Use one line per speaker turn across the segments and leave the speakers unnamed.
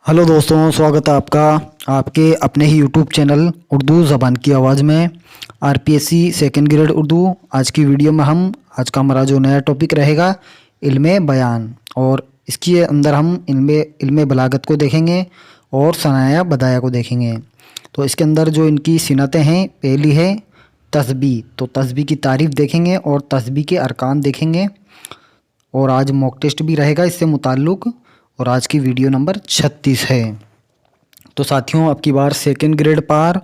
Hello दोस्तों, स्वागत है आपका आपके अपने ही यूट्यूब चैनल उर्दू ज़बान की आवाज़ में। RPSC second grade Urdu. आज की वीडियो में आज का हमारा जो नया टॉपिक रहेगा इल्मे बयान, और इसके अंदर हम इल्मे बलागत को देखेंगे और सनाया बदाया को देखेंगे। तो इसके अंदर जो इनकी सिनतें हैं, पहली है तस्बीह। तो तस्बीह की तारीफ़ देखेंगे और तस्बीह के अरकान देखेंगे, और आज मॉक टेस्ट भी रहेगा इससे मुताल्लिक़। और आज की वीडियो नंबर 36 है। तो साथियों, अब की बार सेकंड ग्रेड पार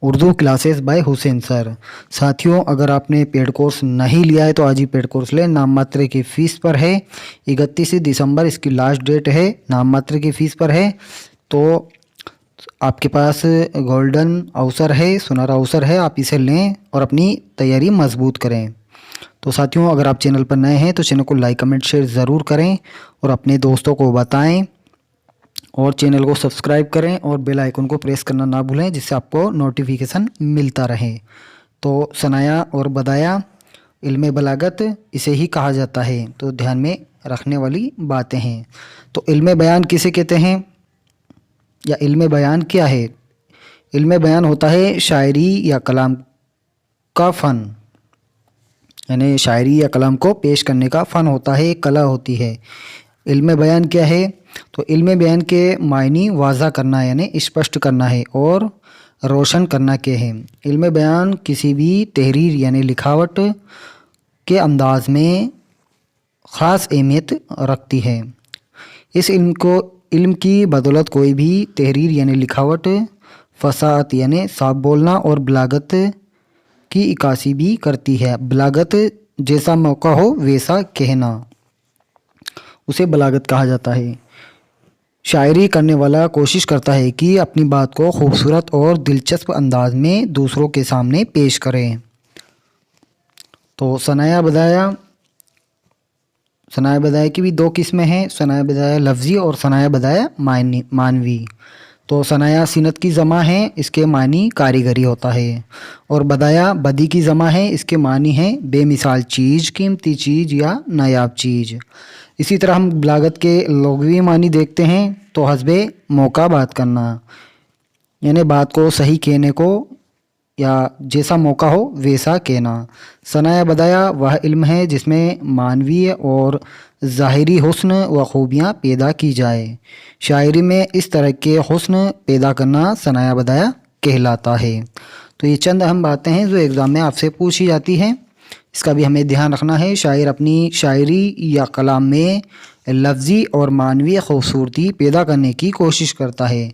Urdu classes by Hussain sir. साथियों, अगर आपने पेड कोर्स नहीं लिया है तो आज ही पेड कोर्स लें। नाम मात्र की फ़ीस पर है। 31 दिसंबर इसकी लास्ट डेट है। नाम मात्र की फ़ीस पर है। तो आपके पास गोल्डन अवसर है, सुनहरा अवसर है, आप इसे लें और अपनी तैयारी मजबूत करें। तो साथियों, अगर आप चैनल पर नए हैं तो चैनल को लाइक कमेंट शेयर ज़रूर करें और अपने दोस्तों को बताएं, और चैनल को सब्सक्राइब करें और बेल आइकन को प्रेस करना ना भूलें, जिससे आपको नोटिफिकेशन मिलता रहे। तो सनाया और बदाया इल्मे बलागत इसे ही कहा जाता है। तो ध्यान में रखने वाली बातें हैं। तो इल्मे बयान किसे कहते हैं या इल्मे बयान क्या है? इल्मे बयान होता है शायरी या कलाम का फ़न, यानी शायरी या कलाम को पेश करने का फ़न होता है, एक कला होती है। इल्म बयान क्या है? तो इल्म बयान के मायनी वाज़ा करना यानी स्पष्ट करना है, और रोशन करना के हैं। इल्म बयान किसी भी तहरीर यानी लिखावट के अंदाज में ख़ास अहमियत रखती है। इस इल्म की बदौलत कोई भी तहरीर यानी लिखावट फसाहत यानी साफ बोलना और बलागत की इक्कासी भी करती है। बलागत जैसा मौका हो वैसा कहना, उसे बलागत कहा जाता है। शायरी करने वाला कोशिश करता है कि अपनी बात को खूबसूरत और दिलचस्प अंदाज में दूसरों के सामने पेश करें। तो सनाया बदाया की भी दो किस्में हैं, सनाया बदाया लफ्ज़ी और सनाया बदाया मानवी। तो सनाया सिनत की जमा है, इसके मानी कारीगरी होता है। और बदाया बदी की जमा है, इसके मानी है बेमिसाल चीज़, कीमती चीज़ या नायाब चीज़। इसी तरह हम बलागत के लुग़वी मानी देखते हैं। तो हस्बे मौका बात करना, यानी बात को सही कहने को या जैसा मौका हो वैसा कहना। सनाया बदाया वह इल्म है जिसमें मानवीय और ज़ाहिरी हुस्न व खूबियाँ पैदा की जाए। शायरी में इस तरह के हुस्न पैदा करना सनाया बदाया कहलाता है। तो ये चंद अहम बातें हैं जो एग्ज़ाम में आपसे पूछी जाती हैं, इसका भी हमें ध्यान रखना है। शायर अपनी शायरी या कलाम में लफ्ज़ी और मानवीय खूबसूरती पैदा करने की कोशिश करता है।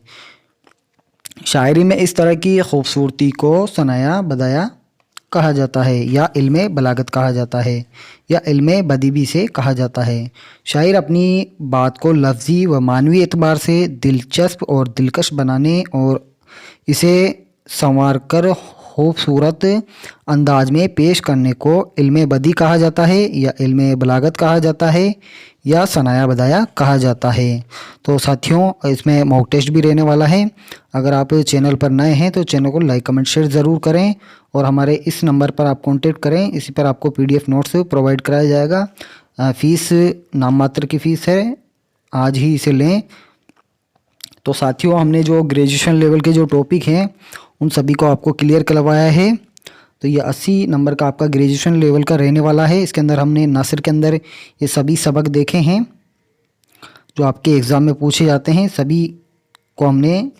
शायरी में इस तरह की खूबसूरती को सनाया बदाया कहा जाता है, या इल्मे बलागत कहा जाता है, या इल्मे बदी भी से कहा जाता है। शायर अपनी बात को लफ्ज़ी व मानवी एतबार से दिलचस्प और दिलकश बनाने और इसे संवार कर खूबसूरत अंदाज में पेश करने को इल्मे बदी कहा जाता है, या इल्मे बलागत कहा जाता है, या सनाया बदाया कहा जाता है। तो साथियों, इसमें मॉक टेस्ट भी रहने वाला है। अगर आप चैनल पर नए हैं तो चैनल को लाइक कमेंट शेयर ज़रूर करें, और हमारे इस नंबर पर आप कांटेक्ट करें। इसी पर आपको PDF नोट्स प्रोवाइड कराया जाएगा। फ़ीस नाम मात्र की फ़ीस है, आज ही इसे लें। तो साथियों, हमने जो ग्रेजुएशन लेवल के जो टॉपिक हैं उन सभी को आपको क्लियर करवाया है। तो ये 80 नंबर का आपका ग्रेजुएशन लेवल का रहने वाला है। इसके अंदर हमने नासिर के अंदर ये सभी सबक देखे हैं जो आपके एग्ज़ाम में पूछे जाते हैं। सभी को हमने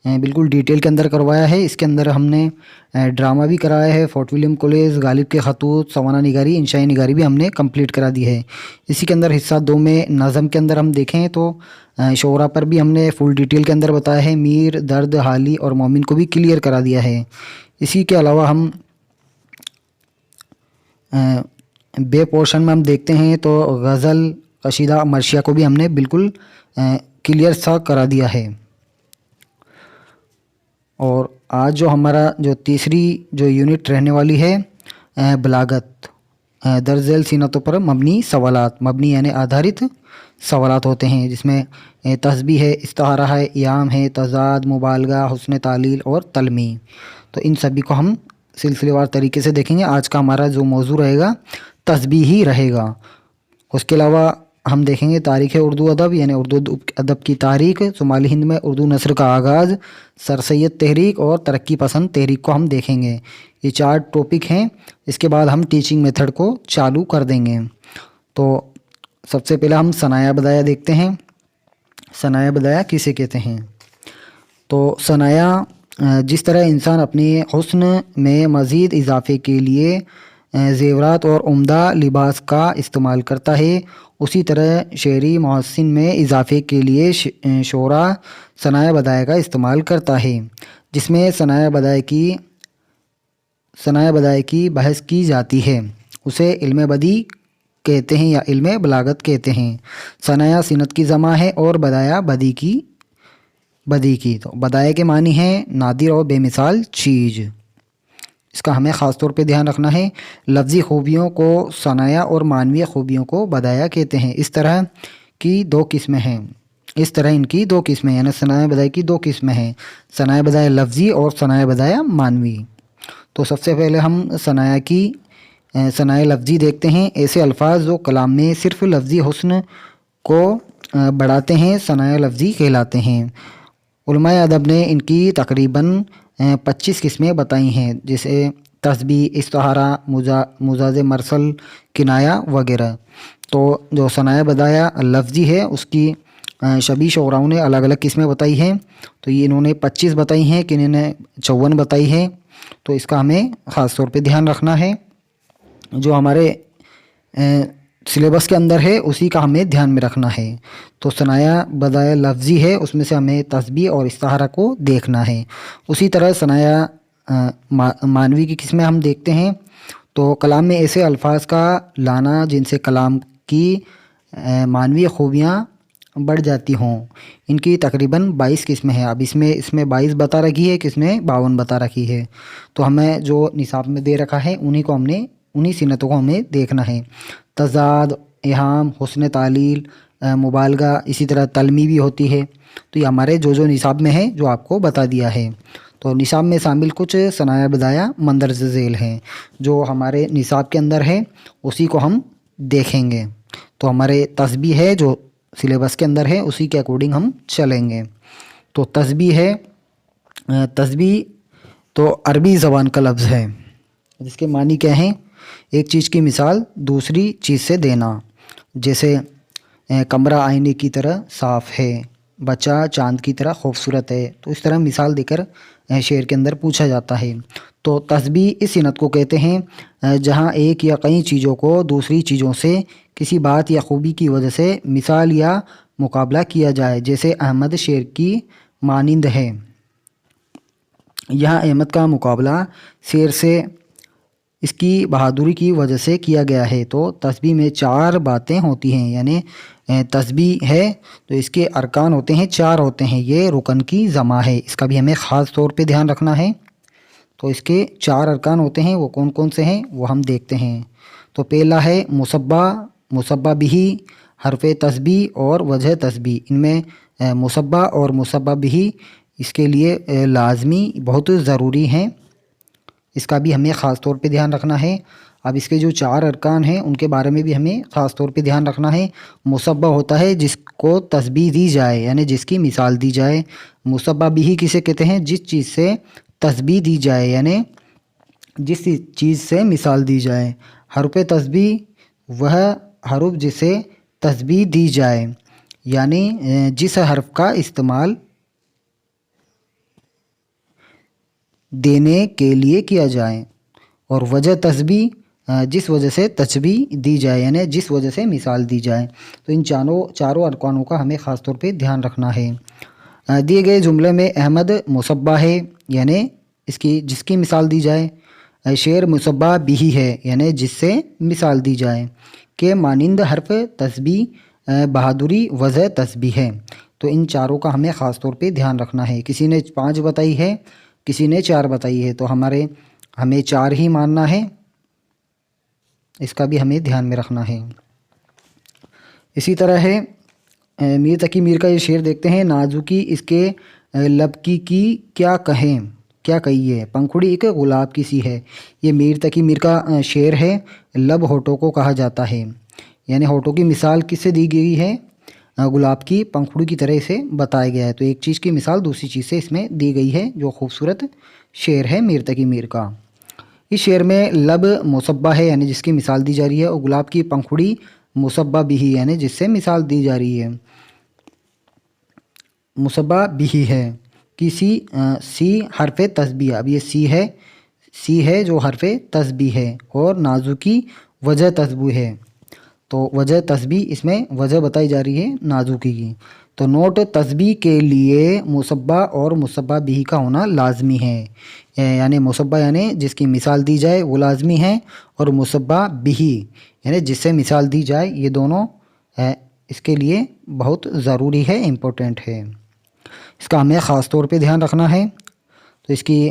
बिल्कुल डिटेल के अंदर करवाया है। इसके अंदर हमने ड्रामा भी कराया है, फोर्ट विलियम कॉलेज, गालिब के खतूत, सवाना निगारी, इंशाई निगारी भी हमने कंप्लीट करा दी है। इसी के अंदर हिस्सा 2 में नज़म के अंदर हम देखें तो शोरा पर भी हमने फुल डिटेल के अंदर बताया है। मीर, दर्द, हाली और मोमिन को भी क्लियर करा दिया है। इसी के अलावा हम बे पोर्शन में हम देखते हैं तो गज़ल, कशीदा, मर्शिया को भी हमने बिल्कुल क्लियर सा करा दिया है। और आज जो हमारा जो तीसरी जो यूनिट रहने वाली है बलागत, दर्ज़ेल सीनतों पर मबनी सवालात, मबनी यानी आधारित सवालात होते हैं, जिसमें तस्बीह है, इस्तारा है, याम है, तज़ाद, मुबालगा, हुस्न तालील और तलमी। तो इन सभी को हम सिलसिलेवार तरीके से देखेंगे। आज का हमारा जो मौजू रहेगा तस्बीह ही रहेगा। उसके अलावा ہم دیکھیں گے تاریخ اردو ادب یعنی اردو ادب کی تاریخ، شمالی ہند میں اردو نثر کا آغاز، سر سید تحریک اور ترقی پسند تحریک کو ہم دیکھیں گے۔ یہ 4 ٹاپک ہیں۔ اس کے بعد ہم ٹیچنگ میتھڈ کو چالو کر دیں گے۔ تو سب سے پہلے ہم ثنایا بدایہ دیکھتے ہیں۔ ثنایا بدایہ کسے کہتے ہیں؟ تو ثنایا جس طرح انسان اپنے حسن میں مزید اضافے کے لیے زیورات اور عمدہ لباس کا استعمال کرتا ہے، اسی طرح شعری محسن میں اضافے کے لیے شعرا ثنایا بدایہ کا استعمال کرتا ہے، جس میں ثنایا بدایہ کی بحث کی جاتی ہے، اسے علم بدیع کہتے ہیں یا علم بلاغت کہتے ہیں۔ ثنایا صنعت کی جمع ہے اور بدایہ بدیع کی تو بدایہ کے معنی ہیں نادر اور بے مثال چیز۔ اس کا ہمیں خاص طور پہ دھیان رکھنا ہے۔ لفظی خوبیوں کو ثنایا اور معنوی خوبیوں کو بدایہ کہتے ہیں۔ اس طرح ان کی 2 قسمیں یعنی ثنایا بدایہ کی 2 قسمیں ہیں، ثنایا بدایہ لفظی اور ثنایا بدایہ معنوی۔ تو سب سے پہلے ہم ثنایا لفظی دیکھتے ہیں۔ ایسے الفاظ جو کلام میں صرف لفظی حسن کو بڑھاتے ہیں ثنایا لفظی کہلاتے ہیں۔ علماء ادب نے ان کی تقریباً 25 قسمیں بتائی ہیں، جیسے تشبیہ، استعارہ، مجاز مرسل، کنایہ وغیرہ۔ تو جو ثنایا بدایہ لفظی ہے اس کی شبیہ شعراؤں نے الگ الگ قسمیں بتائی ہیں۔ تو یہ انہوں نے 25 بتائی ہیں، کنہیں نے 54 بتائی ہے۔ تو اس کا ہمیں خاص طور پہ دھیان رکھنا ہے، جو ہمارے سلیبس کے اندر ہے اسی کا ہمیں دھیان میں رکھنا ہے۔ تو ثنایا بدایہ لفظی ہے، اس میں سے ہمیں تشبیہ اور استعارہ کو دیکھنا ہے۔ اسی طرح ثنایا معنوی کی قسمیں ہم دیکھتے ہیں۔ تو کلام میں ایسے الفاظ کا لانا جن سے کلام کی معنوی خوبیاں بڑھ جاتی ہوں، ان کی تقریباً 22 قسمیں ہیں۔ اب اس میں 22 بتا رکھی ہے، کس میں 52 بتا رکھی ہے۔ تو ہمیں جو نصاب میں دے رکھا ہے انہی صنعتوں کو ہمیں دیکھنا ہے۔ تضاد، ایہام، حسن تعلیل، مبالغہ، اسی طرح تلمی بھی ہوتی ہے۔ تو یہ ہمارے جو نصاب میں ہے جو آپ کو بتا دیا ہے۔ تو نصاب میں شامل کچھ ثنایا بدایہ مندرجہ ذیل ہیں جو ہمارے نصاب کے اندر ہے، اسی کو ہم دیکھیں گے۔ تو ہمارے تشبیہ ہے جو سلیبس کے اندر ہے اسی کے اکارڈنگ ہم چلیں گے۔ تو تشبیہ ہے، تشبیہ تو عربی زبان کا لفظ ہے جس کے معنی کیا ہیں؟ ایک چیز کی مثال دوسری چیز سے دینا، جیسے کمرہ آئینے کی طرح صاف ہے، بچہ چاند کی طرح خوبصورت ہے۔ تو اس طرح مثال دے کر شعر کے اندر پوچھا جاتا ہے۔ تو تشبیہ اس صنعت کو کہتے ہیں جہاں ایک یا کئی چیزوں کو دوسری چیزوں سے کسی بات یا خوبی کی وجہ سے مثال یا مقابلہ کیا جائے، جیسے احمد شیر کی مانند ہے۔ یہاں احمد کا مقابلہ شیر سے اس کی بہادری کی وجہ سے کیا گیا ہے۔ تو تشبیہ میں 4 باتیں ہوتی ہیں، یعنی تشبیہ ہے تو اس کے ارکان ہوتے ہیں، 4 ہوتے ہیں، یہ رکن کی جمع ہے، اس کا بھی ہمیں خاص طور پہ دھیان رکھنا ہے۔ تو اس کے 4 ارکان ہوتے ہیں، وہ کون کون سے ہیں وہ ہم دیکھتے ہیں۔ تو پہلا ہے مصبہ، مصبہ بہ، حرف تشبیہ اور وجہ تشبیہ۔ ان میں مصبہ اور مصبہ بہ اس کے لیے لازمی بہت ضروری ہیں، اس کا بھی ہمیں خاص طور پہ دھیان رکھنا ہے۔ اب اس کے جو 4 ارکان ہیں ان کے بارے میں بھی ہمیں خاص طور پہ دھیان رکھنا ہے۔ مصبہ ہوتا ہے جس کو تشبیہ دی جائے یعنی جس کی مثال دی جائے۔ مصبہ بہ کسے کہتے ہیں؟ جس چیز سے تشبیہ دی جائے یعنی جس چیز سے مثال دی جائے۔ حرف تشبیہ وہ حرف جسے تشبیہ دی جائے یعنی جس حرف کا استعمال دینے کے لیے کیا جائے، اور وجہ تشبیہ جس وجہ سے تشبیہ دی جائے یعنی جس وجہ سے مثال دی جائے۔ تو ان چاروں ارکانوں کا ہمیں خاص طور پہ دھیان رکھنا ہے۔ دیے گئے جملے میں احمد مصبہ ہے یعنی جس کی مثال دی جائے، شعر مصبہ بہ ہے یعنی جس سے مثال دی جائے، کہ مانند حرف تشبیہ بہادری وجہ تشبیہ ہے۔ تو ان چاروں کا ہمیں خاص طور پہ دھیان رکھنا ہے۔ کسی نے 5 بتائی ہے، کسی نے 4 بتائی ہے، تو ہمیں 4 ہی ماننا ہے، اس کا بھی ہمیں دھیان میں رکھنا ہے۔ اسی طرح ہے میر تقی میر کا یہ شعر دیکھتے ہیں۔ نازکی اس کے لب کی کیا کہیں، کیا کہیے، پنکھڑی ایک گلاب کی سی ہے۔ یہ میر تقی میر کا شعر ہے، لب ہونٹوں کو کہا جاتا ہے۔ यानी होठों की मिसाल किससे दी गई है, गुलाब की पंखुड़ी की तरह इसे बताया गया है। तो एक चीज़ की मिसाल दूसरी चीज़ से इसमें दी गई है। जो खूबसूरत शेर है मीर तकी मीर का। इस शेर में लब मुसब्बा है यानी जिसकी मिसाल दी जा रही है, और गुलाब की पंखुड़ी मुसब्बा बिही यानी जिससे मिसाल दी जा रही है। मुसब्बा बिही है कि सी हरफ तस्बीह। अब ये सी है जो हरफ तस्बीह है, और नाजुकी वजह तस्बीह है। तो वजह तस्बीह, इसमें वजह बताई जा रही है नाजुकी की। तो नोट तस्बीह के लिए मुसब्बा और मुसब्बा बिही का होना लाजमी है। यानी मुसब्बा यानी जिसकी मिसाल दी जाए वो लाजमी है, और मुसब्बा बिही यानी जिससे मिसाल दी जाए, ये दोनों इसके लिए बहुत ज़रूरी है, इम्पोर्टेंट है। इसका हमें ख़ास तौर पे ध्यान रखना है। तो इसकी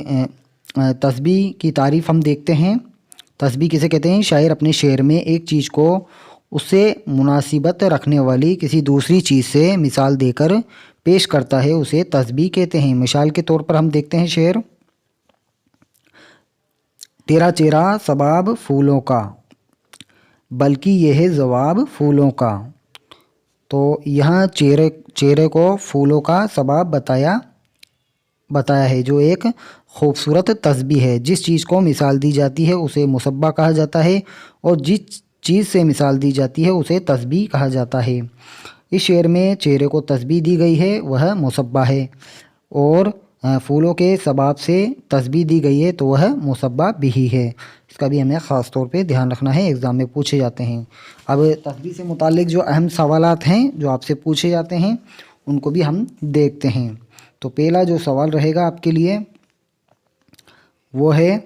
तस्बीह की तारीफ़ हम देखते हैं। तस्बीह किसे कहते हैं? शायर अपने शेर में एक चीज़ को उससे मुनासिबत रखने वाली किसी दूसरी चीज़ से मिसाल देकर पेश करता है, उसे तस्बीह कहते हैं। मिसाल के तौर पर हम देखते हैं शेर, तेरा चेहरा सबाब फूलों का, बल्कि यह है जवाब फूलों का। तो यहाँ चेहरे को फूलों का सबाब बताया है, जो एक खूबसूरत तस्बीह है। जिस चीज़ को मिसाल दी जाती है उसे मुसब्बा कहा जाता है, और जिस चीज़ से मिसाल दी जाती है उसे तस्बीह कहा जाता है। इस शेर में चेहरे को तस्बीह दी गई है, वह मुसब्बा है, और फूलों के सबाब से तस्बीह दी गई है तो वह मुसब्बा बिही है। इसका भी हमें ख़ास तौर पे ध्यान रखना है, एग्ज़ाम में पूछे जाते हैं। अब तस्बीह से मुताल्लिक़ जो अहम सवालात हैं जो आपसे पूछे जाते हैं उनको भी हम देखते हैं। तो पहला जो सवाल रहेगा आपके लिए वो है,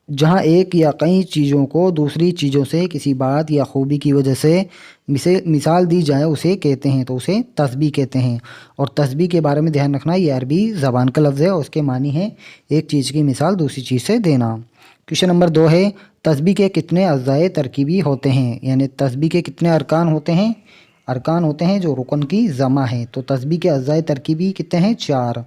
जहाँ एक या कई चीज़ों को दूसरी चीज़ों से किसी बात या खूबी की वजह से मिसाल दी जाए उसे कहते हैं, तो उसे तस्बीह कहते हैं। और तस्बीह के बारे में ध्यान रखना, ये अरबी ज़बान का लफ्ज़ है और उसके मानी है एक चीज़ की मिसाल दूसरी चीज़ से देना। क्वेश्चन नंबर 2 है, तस्बीह के कितने अज़्ज़ाए तरकीबी होते हैं? यानी तस्बीह के कितने अरकान होते हैं? अरकान होते हैं जो रुकन की जमा है। तो तस्बीह के अज़्ज़ाए तरकीबी कितने हैं? 4।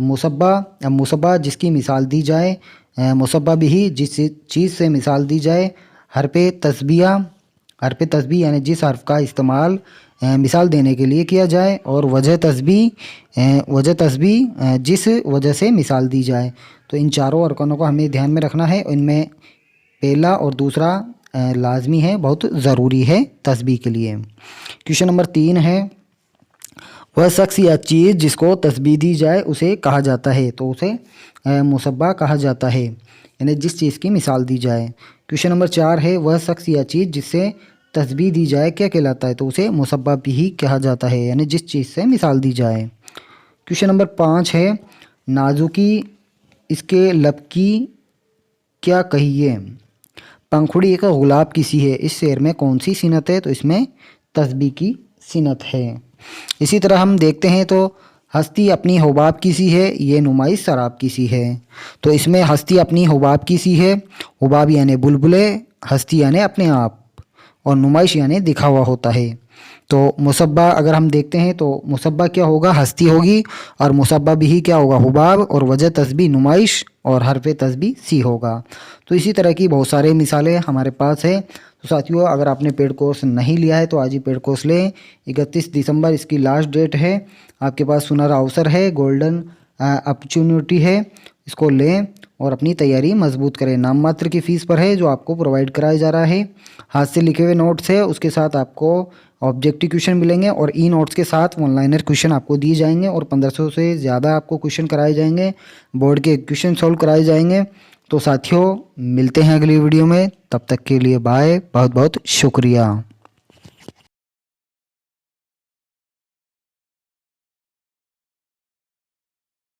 मुसब्बा जिसकी मिसाल दी जाए, मुसब्बा बिही जिस चीज़ से मिसाल दी जाए, हरफ तस्बीह यानी जिस हर्फ का इस्तेमाल मिसाल देने के लिए किया जाए, और वजह तस्बीह जिस वजह से मिसाल दी जाए। तो इन चारों अरकानों को हमें ध्यान में रखना है। इनमें पहला और दूसरा लाजमी है, बहुत ज़रूरी है तस्बीह के लिए। क्वेश्चन नंबर 3 है, वह शख्स या चीज़ जिसको तस्बीह दी जाए उसे कहा जाता है, तो उसे मुसब्बा कहा जाता है, यानी जिस चीज़ की मिसाल दी जाए। क्वेश्चन नंबर 4 है, वह शख्स या चीज़ जिससे तस्बीह दी जाए क्या कहलाता है? तो उसे मुसब्बा बिही कहा जाता है, यानी जिस चीज़ से मिसाल दी जाए। क्वेश्चन नंबर 5 है, नाजुकी इसके लब की क्या कहिए? पंखुड़ी एक गुलाब की सी है, इस शेर में कौन सी सिनत है? तो इसमें तस्बीह की सिनत है। इसी तरह हम देखते हैं तो हस्ती अपनी हुबाब की सी है, ये नुमाइश शराब की सी है। तो इसमें हस्ती अपनी हुबाब की सी है, हुबाब यानी बुलबुले, हस्ती यानी अपने आप, और नुमाइश यानी दिखावा होता है। तो मुसब्बा अगर हम देखते हैं तो मुसब्बा क्या होगा? हस्ती होगी, और मुसब्बा बिही क्या होगा? हुबाब, और वजह तस्बीह नुमाइश, और हरफ तस्बीह सी होगा। तो इसी तरह की बहुत सारे मिसालें हमारे पास है। तो साथियों, अगर आपने पेड कोर्स नहीं लिया है तो आज ही पेड कोर्स लें। 31 दिसंबर इसकी लास्ट डेट है। आपके पास सुनहरा अवसर है, गोल्डन अपॉर्चुनिटी है, इसको लें और अपनी तैयारी मजबूत करें। नाम मात्र की फ़ीस पर है जो आपको प्रोवाइड कराया जा रहा है। हाथ से लिखे हुए नोट्स है, उसके साथ आपको ऑब्जेक्टिव क्वेश्चन मिलेंगे, और ई नोट्स के साथ वन लाइनर क्वेश्चन आपको दिए जाएंगे, और 1500 से ज़्यादा आपको क्वेश्चन कराए जाएंगे, बोर्ड के क्वेश्चन सॉल्व कराए जाएंगे। तो साथियों, मिलते हैं अगली वीडियो में, तब तक के लिए बाय, बहुत बहुत शुक्रिया।